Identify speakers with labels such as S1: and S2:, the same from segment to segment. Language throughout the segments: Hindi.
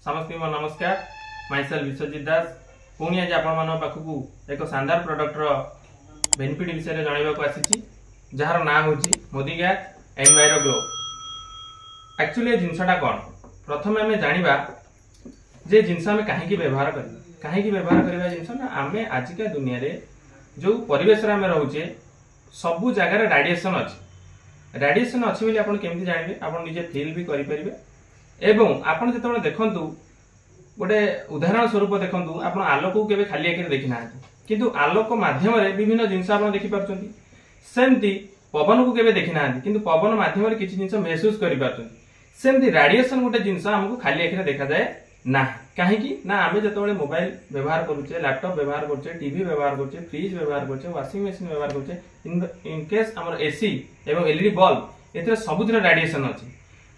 S1: समस्त नमस्कार माइसेल विश्वजित दास पुणी आज आपण पाखक एक शानदार प्रोडक्टर बेनिफिट विषय जनवाक आसी जार ना हूँ Modi gas enviro glow. Actually ये जिनसा कौन प्रथम आम जाना जे जिनस आम कहीं व्यवहार करवा जिनस ना आम आजिका दुनिया रे जो परिवेश आम रोचे सबू जगार रेडिएशन अच्छी बोली आप केमती जानवे आप निजे फील भी करेंगे एवं आपन जो देखु गोटे उदाहरण स्वरूप देखु आप आलोक को केवे खाली आखिर देखी ना किंतु आलोक माध्यम विभिन्न जिनस आप देखिपुं सेमती पवन को केवे देखी ना किंतु पवन माध्यम किसी जिनस महसूस करमती रेडिएशन गोटे जिनस आमको खाली आखिर देखा जाए ना कहीं ना आम जो मोबाइल व्यवहार करुचे लैपटॉप व्यवहार करुचे टीवी व्यवहार करुचे फ्रिज व्यवहार करुचे वाशिंग मशीन व्यवहार करुचे इनकेस आम एसी एवं एलईडी बल्ब ए सबुथ रेडिएशन अच्छी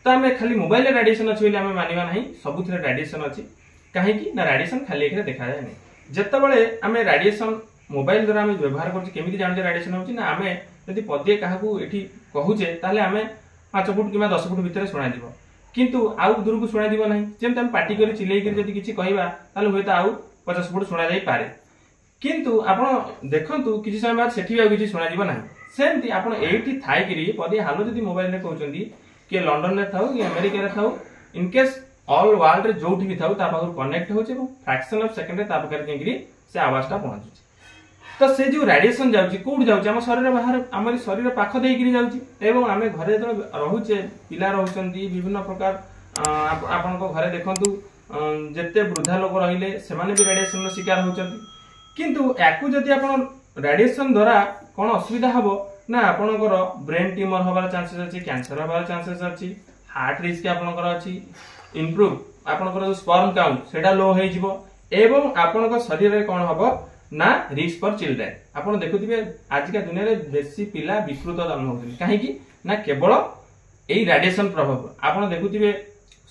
S1: तो आम खाली मोबाइल रेडिएशन अच्छी आम मानवा ना सबुथ रेडिएशन अच्छी कहीं ना रेडिएशन खाली आखिर देखा जाए नहीं जितेबाला आम रेडिएशन मोबाइल द्वारा आम व्यवहार करमी जानते रेडिएशन होची ना आम जब पदे क्या कहूचे आम 5 फुट कि 10 फुट भितर शुणा किंतु आउ दूर को शुणा ना जमी आम पार्टी कर चिल्ले किसी कहवा हूँ तो आउ 50 फुट शुणा जा पारे किंतु आप देखु किसी समय बाद सेठी भी शुणा ना सेमती आप ये पदे हालो जब मोबाइल में कहते किए लंडन में था कि अमेरिका रे था इनकेस ऑल वर्ल्ड रे जोठी भी था कनेक्ट होचे फ्रैक्शन ऑफ सेकंड रे ता पाखरे से आवाजटा पहुंचुची तो से जो रेडिएशन जाउची कोड जाउची हम शरीर बाहर हमर शरीर पाख देइकरी जाउची एवं आमे घरे जो रहुचे पिला रहउचंती विभिन्न प्रकार आपन को घरे देखंतु जत्ते वृद्धा लोक रहिले से माने भी रेडिएशन रो शिकार होचंती किंतु याकू जदी आपन रेडिएशन द्वारा कोन असुविधा हबो ना आपनकर ब्रेन ट्यूमर होबार चांसेस अछि कैंसर होबार चांसेस अछि हार्ट रिस्क आपनकर अछि इंप्रूव आपनकर जो स्पर्म काउंट सेटा लो होई जिवो एवं आपनकर शरीर रे कोन हबो ना रिस्क फॉर चिल्ड्रेन आपन देखुथिबे आजिका दुनिया रे बेसी पिला विकृत जन्म होउछन काहे कि ना केवल एई रेडिएशन प्रभाव आपन देखुथिबे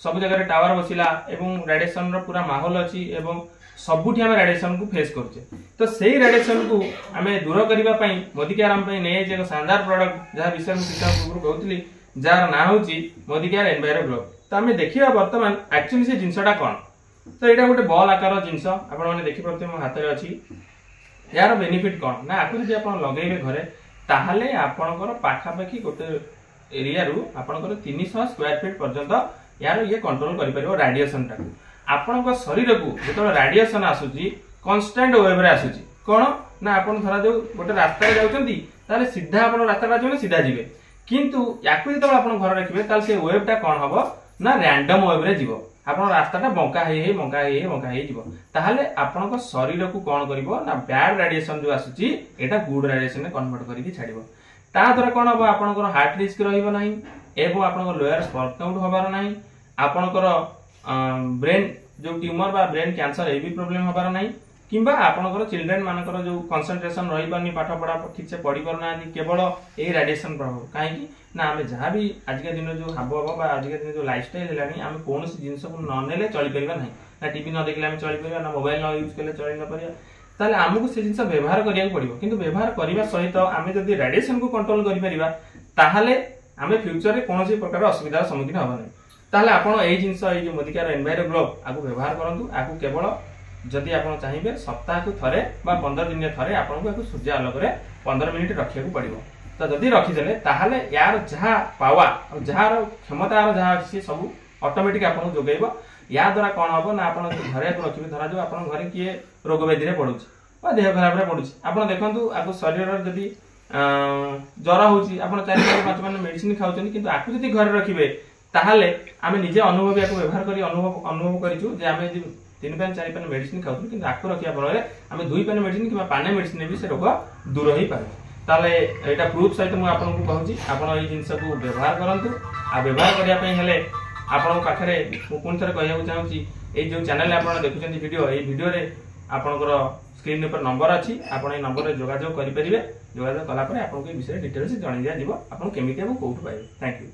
S1: सब जगह रे टावर बसिला एवं रेडिएशन रो पूरा माहौल अछि एवं सबुठी आम रेडिएशन को फेस करछे तो सेही रेडिएशन को आम दूर करबा पई मोदी केयर आम पई नै एक शानदार प्रोडक्ट जहा विषय में किछा पूर्व कहउतली जार ना होची मोदी केयर एनवायरो ग्लो तो आम देखिबा वर्तमान एक्चुअली से जिनसटा कोन तो एटा गोटे बॉल आकार जिनस आपण माने देखि परते मो हाथ रे अछि यार बेनिफिट कोन ना आकु जदि आपण लगेबे घरे ताहाले आपणकर पाखा पाखी गोटे एरिया रु आपणकर 300 स्क्वायर फीट पर्यंत यार ये कंट्रोल करि परिबो रेडिएशन टा आपणकर शरीर को जेतो रेडिएशन आसुची कांस्टेंट वेव रे आसुची कोन ना आपण धरा जो गोटे रास्ता रे जाउचंती ताले सीधा आपण रास्ता रा सीधा जिवे किंतु याकु जेतो आपण घर रखिबे ताले से वेव टा कोन हबो ना रैंडम वेव रे जीवो आपण रास्ताटा बंका हे जीवो ताहले आपनको शरीर को कोन करिवो ना बैड रेडिएशन जो आसुची एटा गुड रेडिएशन में कन्वर्ट करिकि छाडिवो ता द्वारा कोन हबो आपनको हार्ट रिस्क रहिबो नाही एवं आपनको लोअर स्पर्म काउंट होबार नाही आपनको ब्रेन जो ट्यूमर बा ब्रेन कैंसर ए भी प्रॉब्लम होबार नाही किंबा आपनकर चिल्ड्रेन मानकर जो कंसंट्रेशन रही पानी पाठ पढ़ा ठीक से पढ़ी पारना केवल ए रेडिएशन प्रभाव कहीं ना आम जहाँ भी आजिका दिन जो हाव भाव आजिका दिन जो लाइफस्टाइल है आम कौन जिनस को ननेले चली पार ना ना टीवी न देखले चली पार ना मोबाइल न यूज कले चली न पार ताले आमको से जिनस व्यवहार करिया पड़िबो किंतु व्यवहार करबा सहित आम जदि रेडिएशन को कंट्रोल करि परिबा ताहाले आम फ्यूचर रे कोनोसी प्रकार असुविधार सम्मुखीन होबा नै ताहाले आपण एई जिनस एई जो मोदी केयर एनवायरो ग्लो आकु व्यवहार करंतु आकु केवल जदि आप चाहिए सप्ताह को थरे 15 दिन थरे आपको सूर्य आलोक 15 मिनिट रखा पड़ो तो जदि रखीदे ताहले यार जहाँ पावा जार क्षमता जहाँ अच्छी सब ऑटोमेटिक आपको जोगेब या द्वारा कौन हम ना आप घरे रखिए धरा जो आप घरे किए रोग व्याधि पड़ुची देह खराब पड़ुची आप देखु आपको शरीर जदि ज्वर होची आप 4-5 मान मेडिसिन खाऊँ कि आपको जब घरे रखिए ताहले आम निजे अनुभव या व्यवहार कर अनुभव करूँ जे आम 3-4 पान मेडिसिन खाऊ कि आखु रखा फल आम 2 पान मेडिसिन कि पाने मेडिसिन भी से रोग दूर हो पाए ताले एटा प्रूफ सहित मुझे आपको कहूँ आप जिनस को व्यवहार करूँ आ व्यवहार करने आपण पाखे पुणी थे कहूँ चाहूँगी ये जो चैनल आप देखुं वीडियो ये वीडियो आपंकर स्क्रीन पर नंबर अच्छी आप नंबर जोगाजोग करेंगे जोगाजोग कलापर आपको विषय डिटेल्स जन दिया आपको केमी कौट पाए थैंक यू।